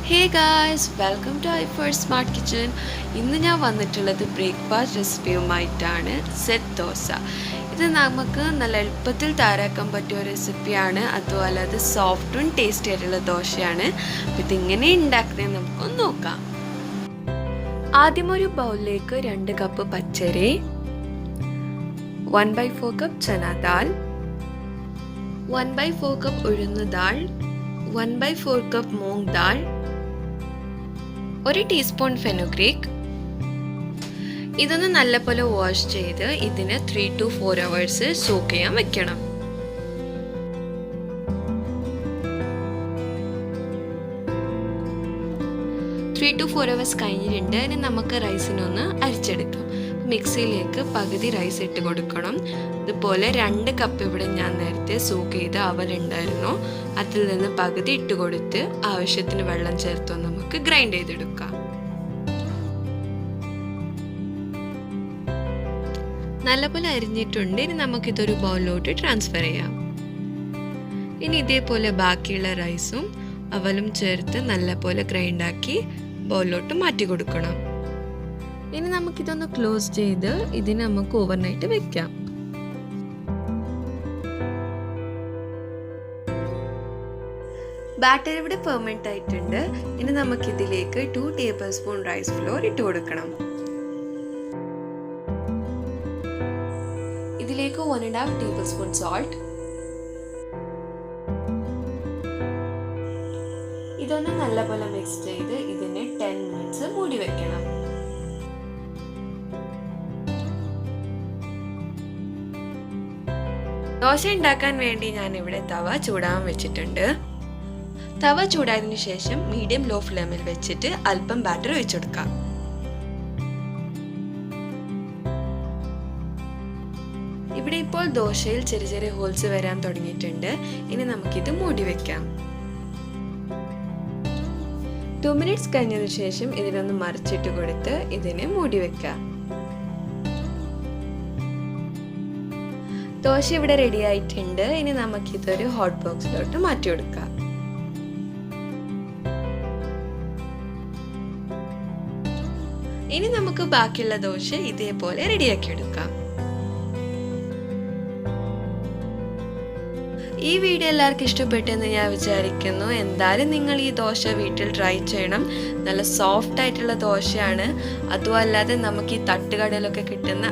Hey guys, welcome to our Smart Kitchen. ഇന്ന് ഞാൻ വന്നിട്ടുള്ളത് ബ്രേക്ക്ഫാസ്റ്റ് റെസിപ്പിയുമായിട്ടാണ് സെറ്റ് ദോശ. ഇത് നമുക്ക് നല്ല എളുപ്പത്തിൽ തയ്യാറാക്കാൻ പറ്റിയ ഒരു റെസിപ്പിയാണ്. അതുപോലെ അത് സോഫ്റ്റും ടേസ്റ്റി ആയിട്ടുള്ള ദോശയാണ്. ഇതിങ്ങനെ ഉണ്ടാക്കുന്നത് നമുക്കൊന്ന് നോക്കാം. ആദ്യം ഒരു ബൗളിലേക്ക് 2 കപ്പ് പച്ചരി, 1/4 കപ്പ് ചന ദാൽ, 1/4 കപ്പ് ഉഴുന്ന് dal, 1/4 cup moong dal, 1 teaspoon fenugreek. ഇതൊന്ന് നല്ലപോലെ വാഷ് ചെയ്ത് ഇതിന് 3 to 4 hours സോക്ക് ചെയ്യാൻ വെക്കണം. ത്രീ ടു 4 hours കഴിഞ്ഞിട്ടുണ്ട്. ഇനി നമുക്ക് റൈസിനൊന്ന് അരിച്ചെടുക്കാം. മിക്സിയിലേക്ക് പകുതി റൈസ് ഇട്ട് കൊടുക്കണം. ഇതുപോലെ 2 കപ്പ് ഇവിടെ ഞാൻ നേരത്തെ സോക്ക് ചെയ്ത അവലുണ്ടായിരുന്നു, അതിൽ നിന്ന് പകുതി ഇട്ട് കൊടുത്ത് ആവശ്യത്തിന് വെള്ളം ചേർത്ത് നമുക്ക് ഗ്രൈൻഡ് ചെയ്തെടുക്കാം. നല്ലപോലെ അരിഞ്ഞിട്ടുണ്ട്. ഇനി നമുക്കിതൊരു ബൗളിലോട്ട് ട്രാൻസ്ഫർ ചെയ്യാം. ഇനി ഇതേപോലെ ബാക്കിയുള്ള റൈസും അവലും ചേർത്ത് നല്ലപോലെ ഗ്രൈൻഡാക്കി ബൗളിലോട്ട് മാറ്റി കൊടുക്കണം. ഇനി നമുക്കിതൊന്ന് ക്ലോസ് ചെയ്ത് ഇതിന് നമുക്ക് ഓവർനൈറ്റ് വെക്കാം. ബാറ്റർ ഇവിടെ ഫെർമെന്റ് ആയിട്ടുണ്ട്. ഇനി നമുക്കിതിലേക്ക് 2 ടേബിൾസ്പൂൺ റൈസ് ഫ്ലോർ ഇട്ട് കൊടുക്കണം. ഇതിലേക്ക് 1.5 ടേബിൾസ്പൂൺ സോൾട്ട്. ഇതൊന്ന് നല്ലപോലെ മിക്സ് ചെയ്ത് ഇതിന് 10 മിനിറ്റ്സ് മൂടി വെക്കണം. ദോശ ഉണ്ടാക്കാൻ വേണ്ടി ഞാൻ ഇവിടെ തവ ചൂടാൻ വെച്ചിട്ടുണ്ട്. തവ ചൂടായതിനു ശേഷം മീഡിയം ലോ ഫ്ലെയിമിൽ വെച്ചിട്ട് അല്പം ബാറ്റർ ഒഴിച്ചെടുക്കാം. ഇവിടെ ഇപ്പോൾ ദോശയിൽ ചെറിയ ചെറിയ ഹോൾസ് വരാൻ തുടങ്ങിയിട്ടുണ്ട്. ഇനി നമുക്കിത് മൂടി വെക്കാം. 2 മിനിറ്റ്സ് കഴിഞ്ഞതിന് ശേഷം ഇതിനൊന്ന് മറിച്ചിട്ട് കൊടുത്ത് ഇതിനെ മൂടി വെക്കാം. ദോശ ഇവിടെ റെഡി ആയിട്ടുണ്ട്. ഇനി നമുക്കിതൊരു ഹോട്ട് ബോക്സിലോട്ട് മാറ്റി കൊടുക്കാം. ഇനി നമുക്ക് ബാക്കിയുള്ള ദോശ ഇതേപോലെ റെഡിയാക്കി എടുക്കാം. ഈ വീഡിയോ എല്ലാവർക്കും ഇഷ്ടപ്പെട്ടെന്ന് ഞാൻ വിചാരിക്കുന്നു. എന്തായാലും നിങ്ങൾ ഈ ദോശ വീട്ടിൽ ട്രൈ ചെയ്യണം. നല്ല സോഫ്റ്റ് ആയിട്ടുള്ള ദോശയാണ്. അതുമല്ലാതെ നമുക്ക് ഈ തട്ടുകടയിലൊക്കെ കിട്ടുന്ന